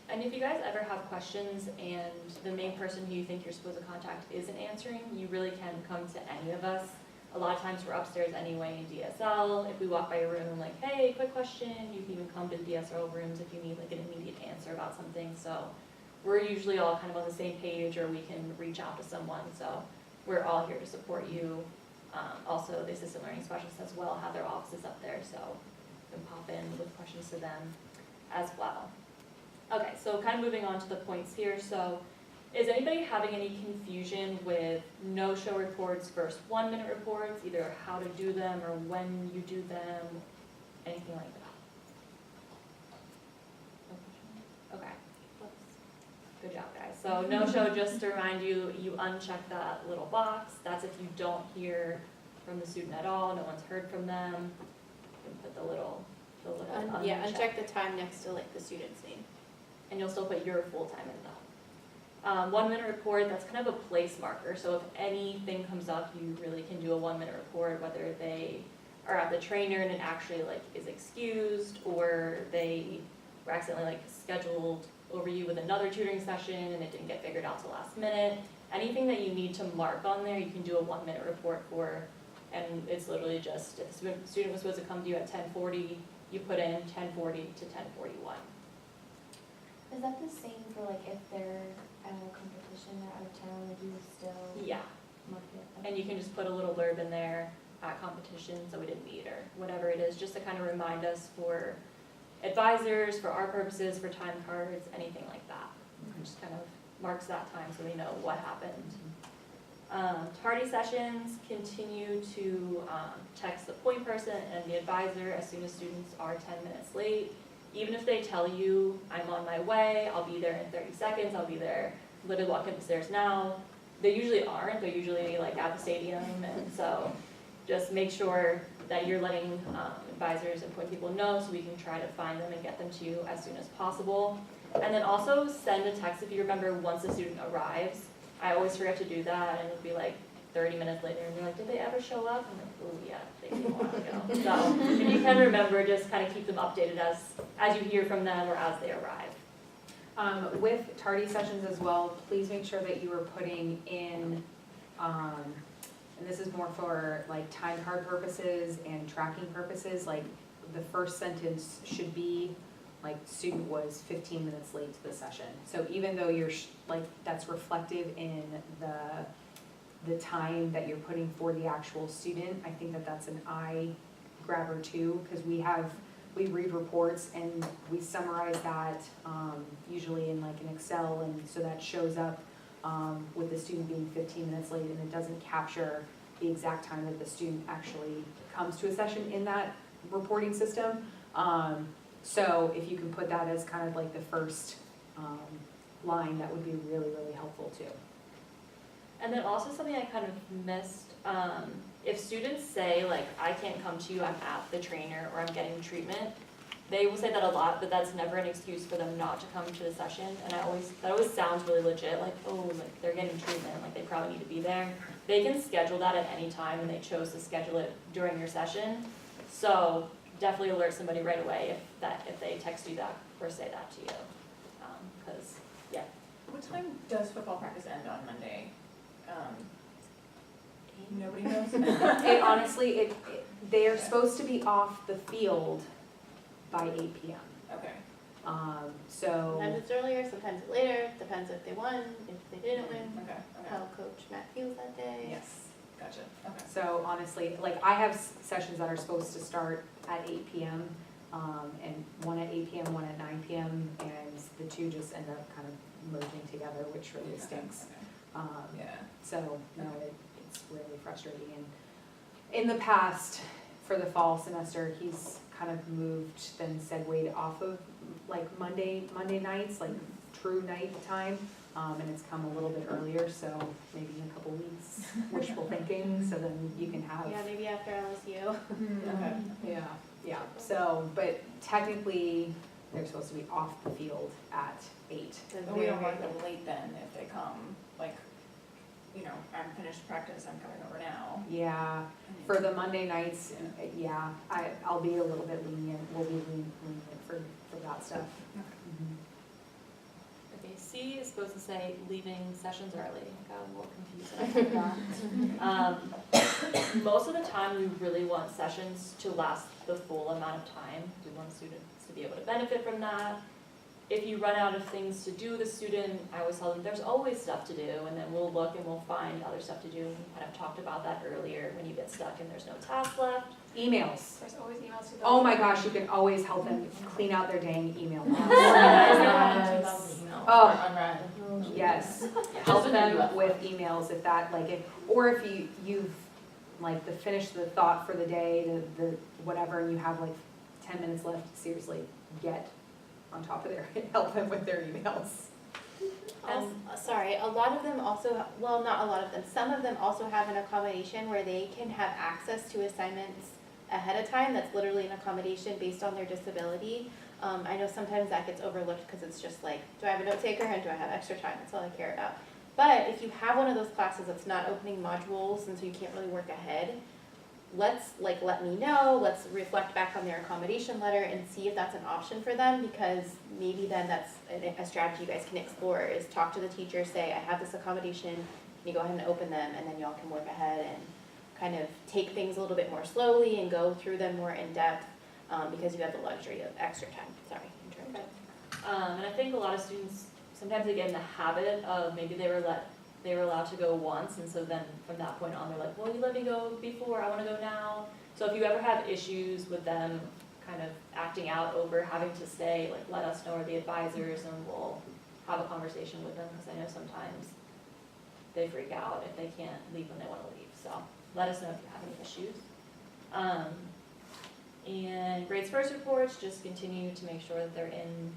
and if you guys ever have questions and the main person who you think you're supposed to contact isn't answering, you really can come to any of us. A lot of times we're upstairs anyway in DSL. If we walk by a room and like, hey, quick question, you can even come to the DSL rooms if you need like an immediate answer about something. So we're usually all kind of on the same page, or we can reach out to someone. So we're all here to support you. Also, the assistant learning specialists as well have their offices up there, so you can pop in with questions to them as well. Okay, so kind of moving on to the points here. So is anybody having any confusion with no-show reports versus 1-minute reports, either how to do them or when you do them, anything like that? Okay, good job, guys. So no-show, just to remind you, you uncheck that little box. That's if you don't hear from the student at all, no one's heard from them. You can put the little Yeah, uncheck. uncheck the time next to like the student's name. And you'll still put your full time in though. 1-minute report, that's kind of a place marker, so if anything comes up, you really can do a 1-minute report, whether they are at the trainer and it actually like is excused, or they were accidentally like scheduled over you with another tutoring session and it didn't get figured out till last minute. Anything that you need to mark on there, you can do a 1-minute report for, and it's literally just, if the student was supposed to come to you at 10:40, you put in 10:40 to 10:41. Is that the same for like if they're at a competition or out of town, like you still Yeah, mark it? and you can just put a little blurb in there, at competitions that we didn't meet or whatever it is, just to kind of remind us for advisors, for our purposes, for time cards, anything like that. Just kind of marks that time so we know what happened. Tardy sessions, continue to text the point person and the advisor as soon as students are 10 minutes late. Even if they tell you, I'm on my way, I'll be there in 30 seconds, I'll be there, literally walking up the stairs now. They usually aren't, they're usually like at the stadium, and so just make sure that you're letting advisors and point people know so we can try to find them and get them to you as soon as possible. And then also send a text if you remember once a student arrives. I always forget to do that, and it'll be like 30 minutes later, and you're like, did they ever show up? I'm like, oh yeah, they came a while ago. So if you can remember, just kind of keep them updated as you hear from them or as they arrive. With tardy sessions as well, please make sure that you are putting in, and this is more for like time card purposes and tracking purposes, like the first sentence should be like student was 15 minutes late to the session. So even though you're like, that's reflective in the time that you're putting for the actual student, I think that that's an eye grabber too, because we read reports and we summarize that usually in like an Excel, and so that shows up with the student being 15 minutes late, and it doesn't capture the exact time that the student actually comes to a session in that reporting system. So if you can put that as kind of like the first line, that would be really, really helpful too. And then also something I kind of missed, if students say like, I can't come to you, I'm at the trainer or I'm getting treatment, they will say that a lot, but that's never an excuse for them not to come to the session. And that always sounds really legit, like, oh, like they're getting treatment, like they probably need to be there. They can schedule that at any time, and they chose to schedule it during your session. So definitely alert somebody right away if they text you that or say that to you, because What time does football practice end on Monday? Nobody knows? It honestly, they are supposed to be off the field by 8 p.m. Okay. So, Sometimes it's earlier, sometimes it's later, depends if they won, if they didn't win, Okay, how Coach Matt feels that day. yes. gotcha, okay. So honestly, like I have sessions that are supposed to start at 8 p.m. And one at 8 p.m., one at 9 p.m. and the two just end up kind of merging together, which really stinks. Okay. Yeah. So, no, it's really frustrating. And in the past, for the fall semester, he's kind of moved, then segued off of like Monday nights, like true night time. And it's come a little bit earlier, so maybe in a couple weeks, wishful thinking, so then you can have. Yeah, maybe after LSU. Okay. Yeah, so, but technically, they're supposed to be off the field at 8. But we don't want them late then if they come, like, you know, I'm finished practice, I'm coming over now. Yeah, for the Monday nights, yeah, I'll be a little bit lenient, we'll be lenient for that stuff. Mhm. Okay, C is supposed to say leaving sessions early. I got a little confused when I heard that. Most of the time, we really want sessions to last the full amount of time. We want students to be able to benefit from that. If you run out of things to do with a student, I always tell them there's always stuff to do, and then we'll look and we'll find other stuff to do. We kind of talked about that earlier, when you get stuck and there's no task left. Emails. There's always emails to Oh my gosh, you can always help them clean out their dang email box. Yes. Oh. Unread. Yes, Yeah. help them with emails if that, like, or if you've, like, finished the thought for the day, the whatever, and you have like 10 minutes left, seriously, get on top of help them with their emails. Sorry, a lot of them also, well, not a lot of them, some of them also have an accommodation where they can have access to assignments ahead of time. That's literally an accommodation based on their disability. I know sometimes that gets overlooked because it's just like, do I have a note taker and do I have extra time? That's all I care about. But if you have one of those classes that's not opening modules and so you can't really work ahead, let me know, let's reflect back on their accommodation letter and see if that's an option for them, because maybe then that's a strategy you guys can explore, is talk to the teacher, say, I have this accommodation, can you go ahead and open them, and then y'all can work ahead and kind of take things a little bit more slowly and go through them more in depth, because you have the luxury of extra time. Sorry, interrupted. And I think a lot of students, sometimes they get in the habit of maybe they they were allowed to go once, and so then from that point on, they're like, well, you let me go before, I wanna go now. So if you ever have issues with them kind of acting out over having to stay, like, let us know, or the advisors, and we'll have a conversation with them, because I know sometimes they freak out if they can't leave when they wanna leave, so let us know if you have any issues. And grades first reports, just continue to make sure that they're in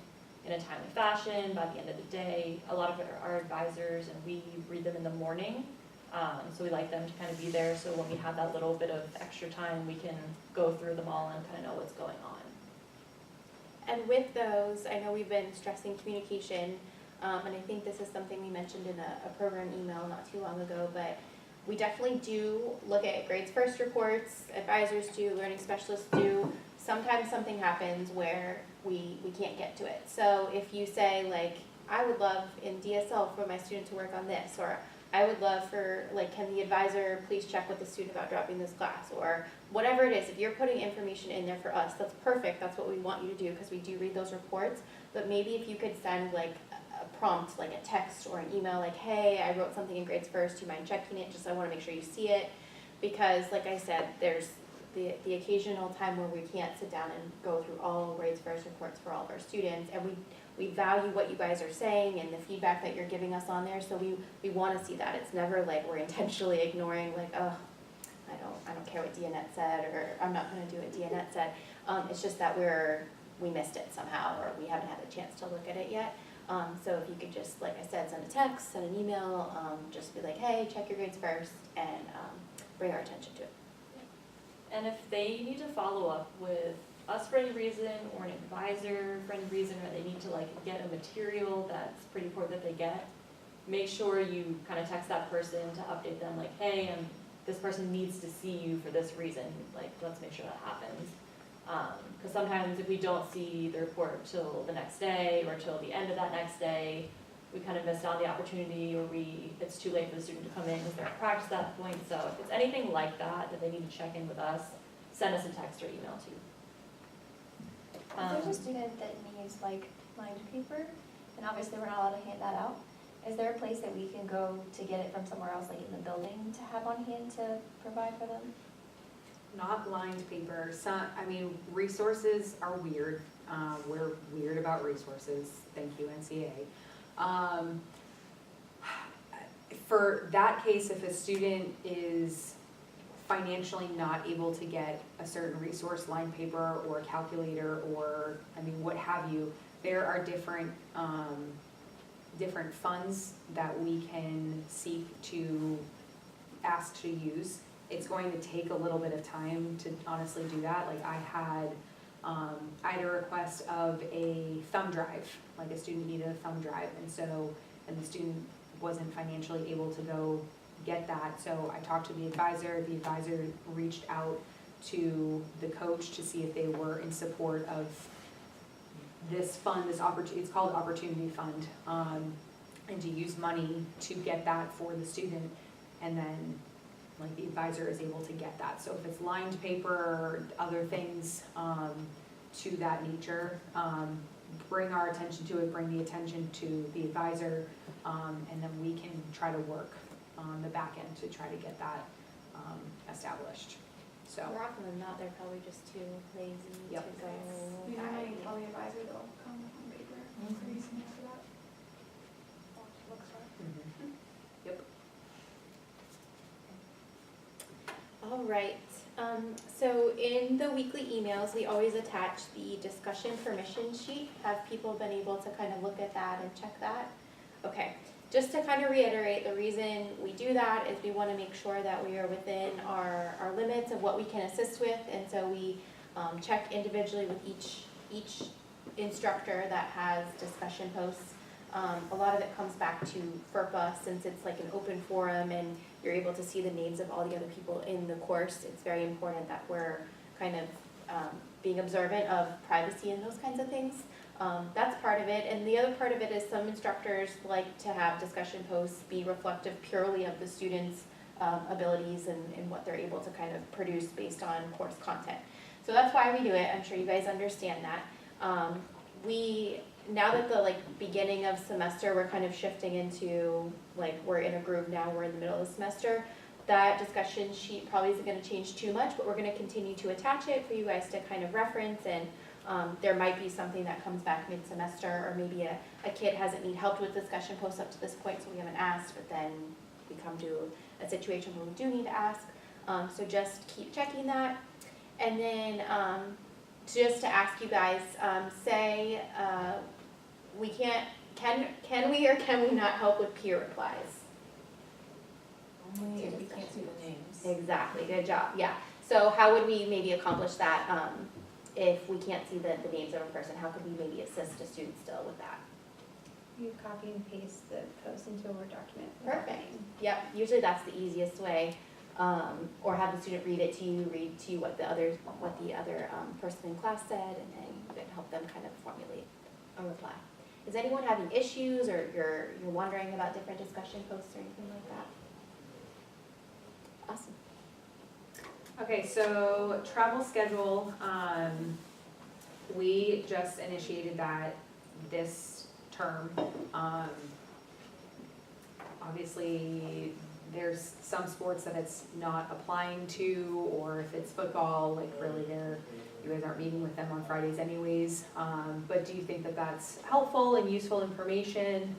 a timely fashion by the end of the day. A lot of our advisors, and we read them in the morning, so we like them to kind of be there, so when we have that little bit of extra time, we can go through them all and kind of know what's going on. And with those, I know we've been stressing communication, and I think this is something we mentioned in a program email not too long ago, but we definitely do look at grades first reports, advisors do, learning specialists do. Sometimes something happens where we can't get to it. So if you say, like, I would love in DSL for my student to work on this, or I would love for, like, can the advisor please check with the student about dropping this class, or whatever it is, if you're putting information in there for us, that's perfect, that's what we want you to do, because we do read those reports. But maybe if you could send, like, a prompt, like a text or an email, like, hey, I wrote something in grades first, do you mind checking it, just I want to make sure you see it. Because like I said, there's the occasional time where we can't sit down and go through all grades first reports for all of our students, and we value what you guys are saying and the feedback that you're giving us on there, so we want to see that. It's never like we're intentionally ignoring, like, oh, I don't care what DNet said, or I'm not going to do what DNet said. It's just that we missed it somehow, or we haven't had a chance to look at it yet. So if you could just, like I said, send a text, send an email, just be like, hey, check your grades first, and bring our attention to it. And if they need to follow up with us for any reason, or an advisor for any reason, or they need to, like, get a material that's pretty important that they get, make sure you kind of text that person to update them, like, hey, this person needs to see you for this reason, like, let's make sure that happens. Because sometimes if we don't see the report till the next day, or till the end of that next day, we kind of missed out on the opportunity, or it's too late for the student to come in because they're at practice at that point. So if it's anything like that they need to check in with us, send us a text or email too. If there's a student that needs like lined paper, and obviously we're not allowed to hand that out, is there a place that we can go to get it from somewhere else, like in the building, to have on hand to provide for them? Not lined paper. Resources are weird. We're weird about resources. Thank you, NCA. For that case, if a student is financially not able to get a certain resource, lined paper or a calculator, or, what have you, there are different funds that we can seek to ask to use. It's going to take a little bit of time to honestly do that. Like I had a request of a thumb drive, like a student needed a thumb drive, and the student wasn't financially able to go get that. So I talked to the advisor reached out to the coach to see if they were in support of this fund, it's called Opportunity Fund, and to use money to get that for the student, and then like the advisor is able to get that. So if it's lined paper or other things to that nature, bring our attention to it, bring the attention to the advisor, and then we can try to work on the back end to try to get that established. So More often than not, they're probably just too lazy to Yep. go. You know, buy when you it. tell the advisor they'll come on paper, pretty soon after that. Looks right. Yep. All right, so in the weekly emails, we always attach the discussion permission sheet. Have people been able to kind of look at that and check that? Okay, just to kind of reiterate, the reason we do that is we want to make sure that we are within our limits of what we can assist with, and so we check individually with each instructor that has discussion posts. A lot of it comes back to FERPA, since it's like an open forum and you're able to see the names of all the other people in the course. It's very important that we're kind of being observant of privacy and those kinds of things. That's part of it, and the other part of it is some instructors like to have discussion posts be reflective purely of the students' abilities and what they're able to kind of produce based on course content. So that's why we do it. I'm sure you guys understand that. We now that the beginning of semester, we're kind of shifting into, we're in a groove now, we're in the middle of the semester. That discussion sheet probably isn't gonna change too much, but we're gonna continue to attach it for you guys to kind of reference, and there might be something that comes back mid-semester, or maybe a kid hasn't need help with discussion posts up to this point, so we haven't asked, but then we come to a situation where we do need to ask. So just keep checking that. And then just to ask you guys, say we can't, can we or can we not help with peer replies? Only if we can't see the names. Exactly, good job, yeah. So how would we maybe accomplish that if we can't see the names of a person? How could we maybe assist a student still with that? You copy and paste the post into a Word document. Perfect. Yep, usually that's the easiest way. Or have the student read it to you, read to you what the other person in class said, and then you can help them kind of formulate a reply. Is anyone having issues, or you're wondering about different discussion posts or anything like that? Awesome. Okay, so travel schedule, we just initiated that this term. Obviously, there's some sports that it's not applying to, or if it's football, really you guys aren't meeting with them on Fridays anyways. But do you think that that's helpful and useful information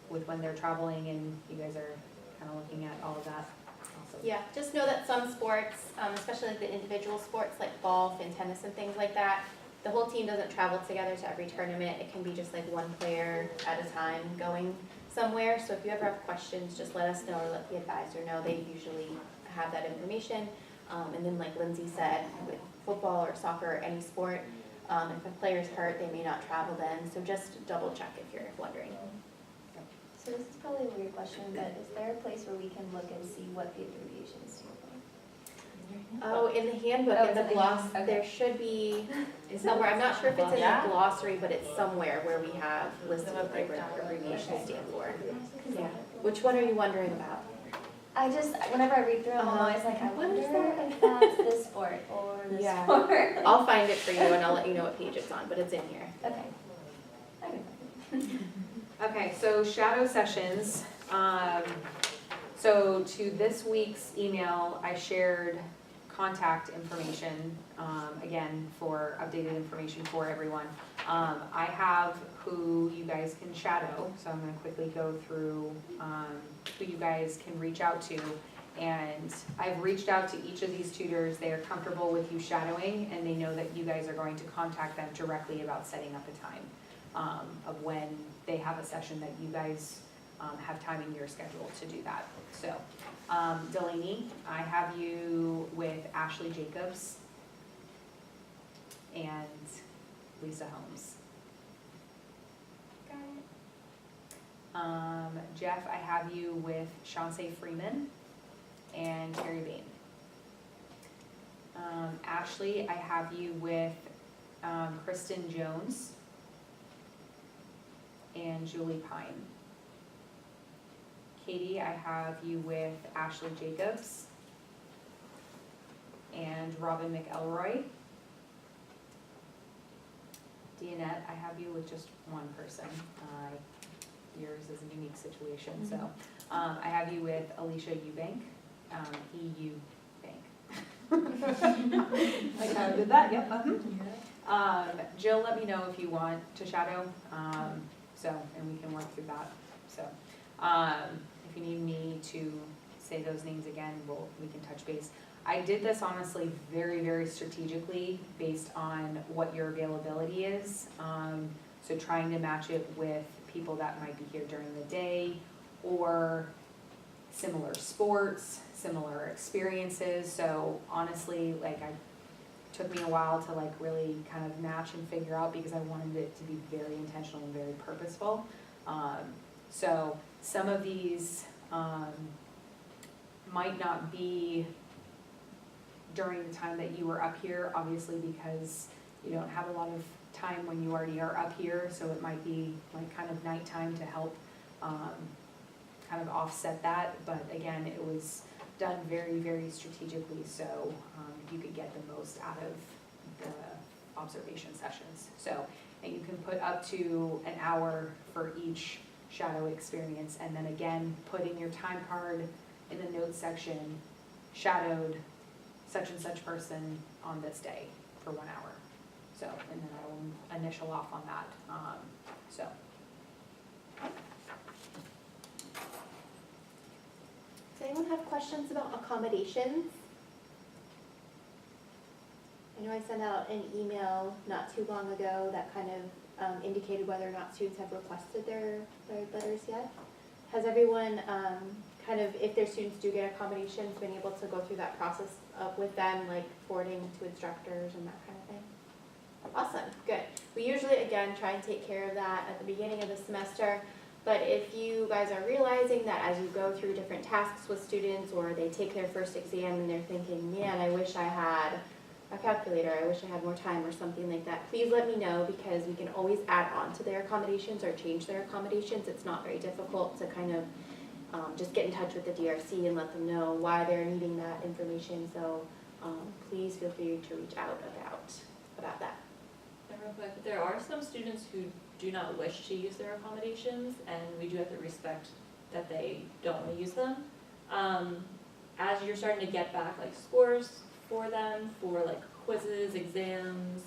with when they're traveling and you guys are kind of looking at all of that? Also. Yeah, just know that some sports, especially the individual sports like golf and tennis and things like that, the whole team doesn't travel together to every tournament. It can be just one player at a time going somewhere. So if you ever have questions, just let us know or let the advisor know. They usually have that information. And then like Lindsay said, with football or soccer or any sport, if a player's hurt, they may not travel then. So just double check if you're wondering. So this is probably a weird question, but is there a place where we can look and see what the abbreviations stand for? Oh, in the handbook, Oh, in the it's in the gloss, handbook. there should be somewhere, I'm not sure if it's in the glossary, but it's somewhere where we have listed what the abbreviations stand for. Yeah. Which one are you wondering about? I just, whenever I read through them, I'm always like, I wonder if that's this sport or this Yeah. sport. I'll find it for you and I'll let you know what page it's on, but it's in here. Okay. Okay, so shadow sessions. So to this week's email, I shared contact information, again, for updated information for everyone. I have who you guys can shadow, so I'm gonna quickly go through who you guys can reach out to. And I've reached out to each of these tutors. They are comfortable with you shadowing, and they know that you guys are going to contact them directly about setting up a time of when they have a session that you guys have time in your schedule to do that. So, Delaney, I have you with Ashley Jacobs and Lisa Holmes. Got it. Jeff, I have you with Chauncey Freeman and Terry Bain. Ashley, I have you with Kristen Jones and Julie Pine. Katie, I have you with Ashley Jacobs and Robin McElroy. Deanette, I have you with just one person. Yours is a unique situation, so. I have you with Alicia Eubank, EU Bank. Like how I did that, yep. Jill, let me know if you want to shadow, and we can work through that, so. If you need me to say those names again, we can touch base. I did this honestly very, very strategically based on what your availability is. So trying to match it with people that might be here during the day or similar sports, similar experiences. So honestly, took me a while to really kind of match and figure out because I wanted it to be very intentional and very purposeful. So some of these might not be during the time that you were up here, obviously because you don't have a lot of time when you already are up here, so it might be kind of nighttime to help kind of offset that. But again, it was done very, very strategically, so you could get the most out of the observation sessions. So and you can put up to an hour for each shadow experience, and then again, put in your time card in the notes section, shadowed such and such person on this day for 1 hour. So, and then I will initial off on that, so. Does anyone have questions about accommodations? I know I sent out an email not too long ago that kind of indicated whether or not students have requested their letters yet. Has everyone kind of, if their students do get accommodations, been able to go through that process with them, like forwarding to instructors and that kind of thing? Awesome, good. We usually, again, try and take care of that at the beginning of the semester. But if you guys are realizing that as you go through different tasks with students, or they take their first exam and they're thinking, man, I wish I had a calculator, I wish I had more time or something like that, please let me know, because we can always add on to their accommodations or change their accommodations. It's not very difficult to kind of just get in touch with the DRC and let them know why they're needing that information. So please feel free to reach out about that. And real quick, there are some students who do not wish to use their accommodations, and we do have to respect that they don't want to use them. As you're starting to get back like scores for them, for like quizzes, exams,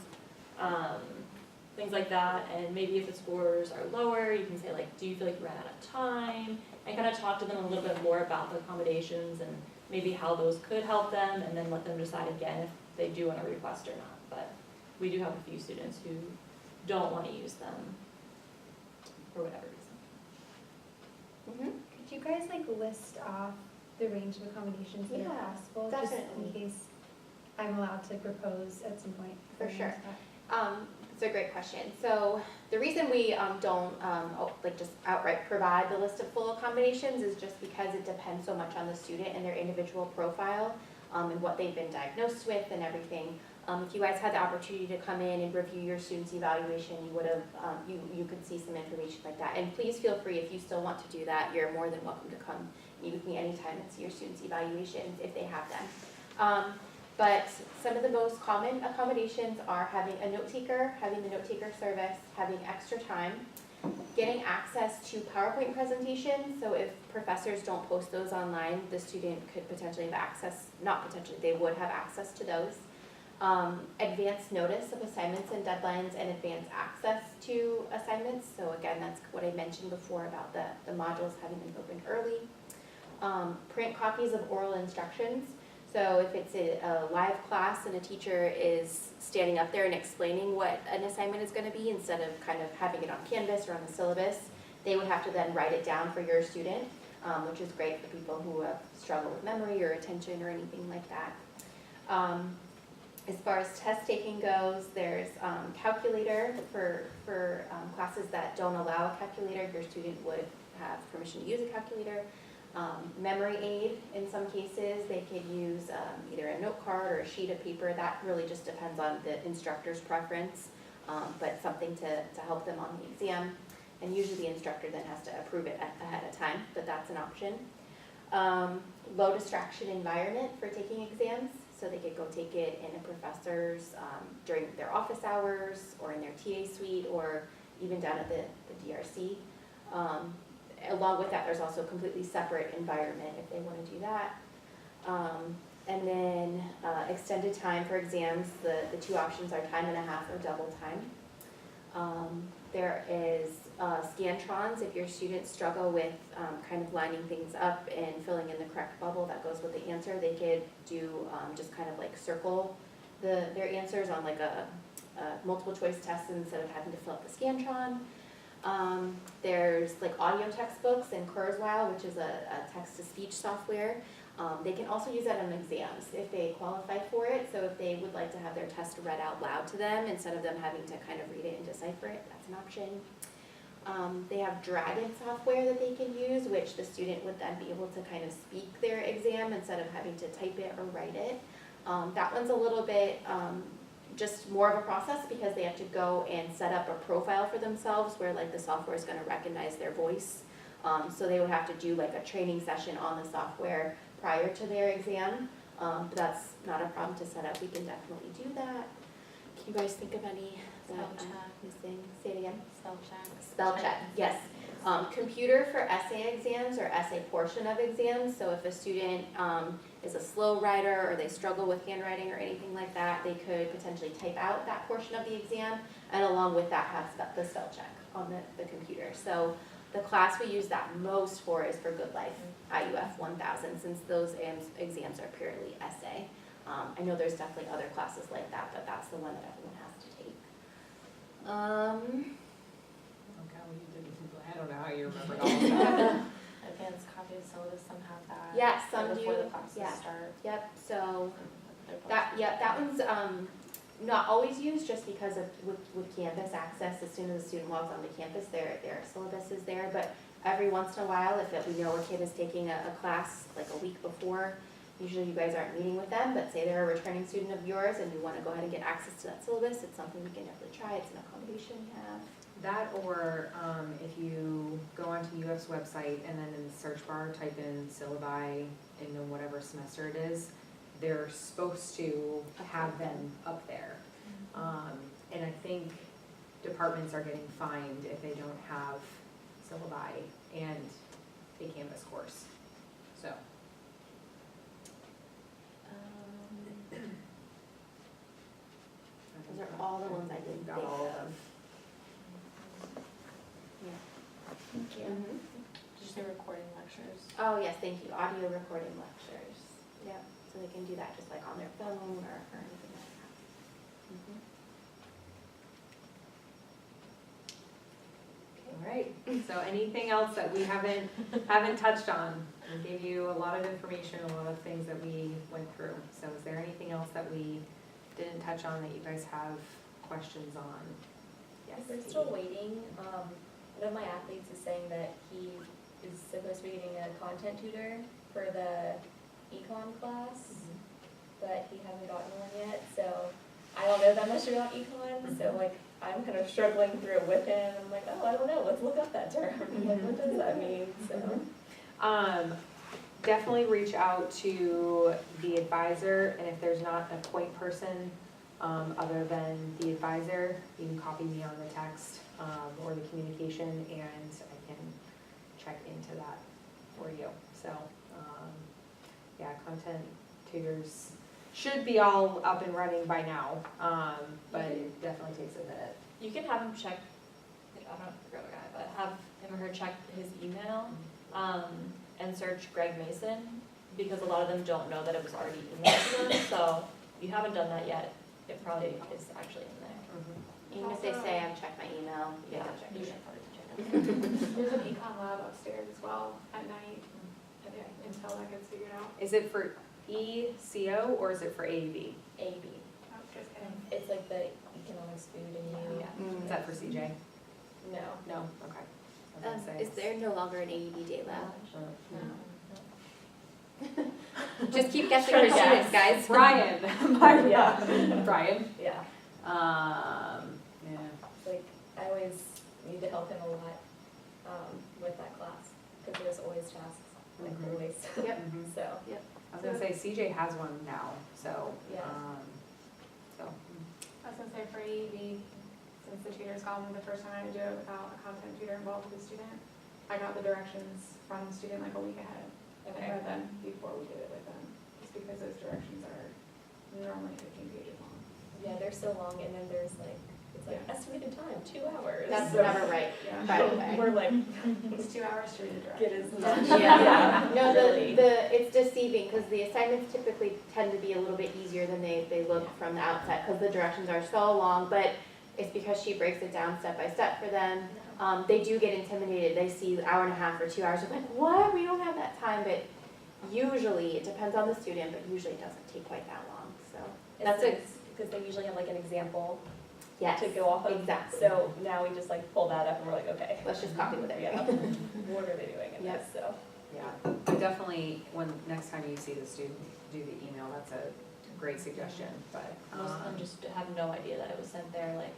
things like that, and maybe if the scores are lower, you can say like, do you feel like you ran out of time? And kind of talk to them a little bit more about the accommodations and maybe how those could help them, and then let them decide again if they do want to request or not. But we do have a few students who don't want to use them for whatever reason. Could you guys like list off the range of accommodations that Yeah, are possible? Just definitely. in case I'm allowed to propose at some point. For for sure. that. It's a great question. So the reason we don't like just outright provide the list of full accommodations is just because it depends so much on the student and their individual profile and what they've been diagnosed with and everything. If you guys had the opportunity to come in and review your student's evaluation, you would have you could see some information like that. And please feel free, if you still want to do that, you're more than welcome to come meet with me anytime and see your students' evaluations if they have them. But some of the most common accommodations are having a note taker, having the note taker service, having extra time, getting access to PowerPoint presentations. So if professors don't post those online, the student could potentially have access, not potentially, they would have access to those. Advanced notice of assignments and deadlines, and advanced access to assignments. So again, that's what I mentioned before about the modules having them open early. Print copies of oral instructions. So if it's a live class and a teacher is standing up there and explaining what an assignment is going to be, instead of kind of having it on Canvas or on the syllabus, they would have to then write it down for your student, which is great for people who have struggled with memory or attention or anything like that. As far as test taking goes, there's calculator for classes that don't allow a calculator. Your student would have permission to use a calculator. Memory aid, in some cases, they could use either a note card or a sheet of paper. That really just depends on the instructor's preference, but something to help them on the exam. And usually the instructor then has to approve it ahead of time, but that's an option. Low distraction environment for taking exams. So they could go take it in a professor's during their office hours, or in their TA suite, or even down at the DRC. Along with that, there's also a completely separate environment if they want to do that. And then extended time for exams, the two options are time and a half or double time. There is Scantrons. If your students struggle with kind of lining things up and filling in the correct bubble that goes with the answer, they could do just kind of like circle their answers on like a multiple choice test instead of having to fill out the Scantron. There's like audio textbooks in Kurzweil, which is a text-to-speech software. They can also use that on exams if they qualify for it. So if they would like to have their test read out loud to them instead of them having to kind of read it and decipher it, that's an option. They have Dragon software that they can use, which the student would then be able to kind of speak their exam instead of having to type it or write it. That one's a little bit just more of a process because they have to go and set up a profile for themselves where like the software is going to recognize their voice. So they would have to do like a training session on the software prior to their exam. But that's not a problem to set up. We can definitely do that. you guys think of any that Spell I'm check. missing? Say it again. Spell check. Spell check, yes. Computer for essay exams or essay portion of exams, so if a student is a slow writer or they struggle with handwriting or anything like that, they could potentially type out that portion of the exam and along with that have the spell check on the computer. So the class we use that most for is for Good Life, IUF 1000, since those exams are purely essay. I know there's definitely other classes like that, but that's the one that everyone has to take. I don't know how you remembered all of that. Advanced copy of syllabus, some have that. Yeah, some right before do, the classes yeah. start. Yep, so They're that one's not always used just because of with campus access. As soon as a student logs onto campus, their syllabus is there. But every once in a while, if we know a kid is taking a class like a week before, usually you guys aren't meeting with them, but say they're a returning student of yours and you want to go ahead and get access to that syllabus, it's something we can definitely try. It's an accommodation we have. That or if you go onto UF's website and then in the search bar type in syllabi in whatever semester it is, they're supposed to have them up there. And I think departments are getting fined if they don't have syllabi and a Canvas course, so. Those are all the ones I didn't Got think all of of. them. Thank you. Mhm. Did you say recording lectures? Oh, yes, thank you. Audio recording lectures. Yep, so they can do that just like on their phone or anything like that. Mhm. All right, so anything else that we haven't touched on? We gave you a lot of information, a lot of things that we went through. So is there anything else that we didn't touch on that you guys have questions on? Yes. We're still waiting. One of my athletes is saying that he is supposed to be getting a content tutor for the econ class, but he hasn't gotten one yet, so I don't know that much about econ, so like, I'm kind of struggling through it with him. I'm like, oh, I don't know, let's look up that term. Like, what does that mean? So, Definitely reach out to the advisor, and if there's not a point person other than the advisor, you can copy me on the text or the communication, and I can check into that for you. So, yeah, content tutors should be all up and running by now, but it definitely takes a minute. You can have him check, I don't forget the guy, but have him or her check his email, and search Greg Mason, because a lot of them don't know that it was already emailed to them, so if you haven't done that yet, it probably is actually in there. Even if they say I've checked my email, you have to check You your should email. probably check it. There's an econ lab upstairs as well at night, until that gets figured out. Is it for ECO or is it for AEB? AB. Oh, just kidding. It's like the economics, food, and you. Is that for CJ? No. No, okay. I was gonna say. Is there no longer an AED day lab? No. Just keep guessing Try your to students, guess. guys. Brian, Brian, Yeah. yeah. It's like, I always need to help him a lot, with that class, because there's always tasks, like Mhm. always. Yep. Mhm. So, I was gonna say CJ has one now, so, Yeah. so. I was gonna say for AEB, since the tutor's gone the first time I had to do it without a content tutor involved with the student, I got the directions from the student like a week ahead. And okay. read them before we did it with them, just because those directions are normally 15 pages long. Yeah, they're so long, and then there's like, it's like Yeah. estimated time, 2 hours. That's So- never right, by the way. We're like, It's 2 hours to read the get directions. as much. Yeah, no, really. it's deceiving, because the assignments typically tend to be a little bit easier than they look from the outset, because the directions are so long, but it's because she breaks it down step by step for them. They do get intimidated, they see an hour and a half or 2 hours, they're like, what, we don't have that time, but usually, it depends on the student, but usually it doesn't take quite that long, so. That's it, Because they usually have like an example yes, to go off of. exactly. So now we just like pull that up and we're like, okay. Let's just copy what they're Yeah. doing. What are they doing in this, Yep. so. Yeah, I definitely, next time you see the student do the email, that's a great suggestion, but. Most of them just have no idea that it was sent there, like,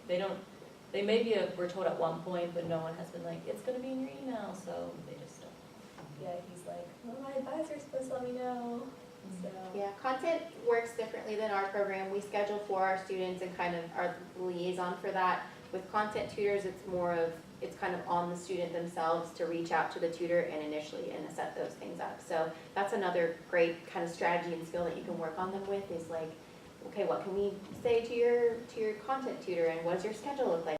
they maybe were told at one point, but no one has been like, it's gonna be in your email, so they just don't. Yeah, he's like, well, my advisor's supposed to let me know. so. Yeah, content works differently than our program. We schedule for our students and kind of are the liaison for that. With content tutors, it's kind of on the student themselves to reach out to the tutor and initially and set those things up. So that's another great kind of strategy and skill that you can work on them with is like, okay, what can we say to your content tutor and what does your schedule look like?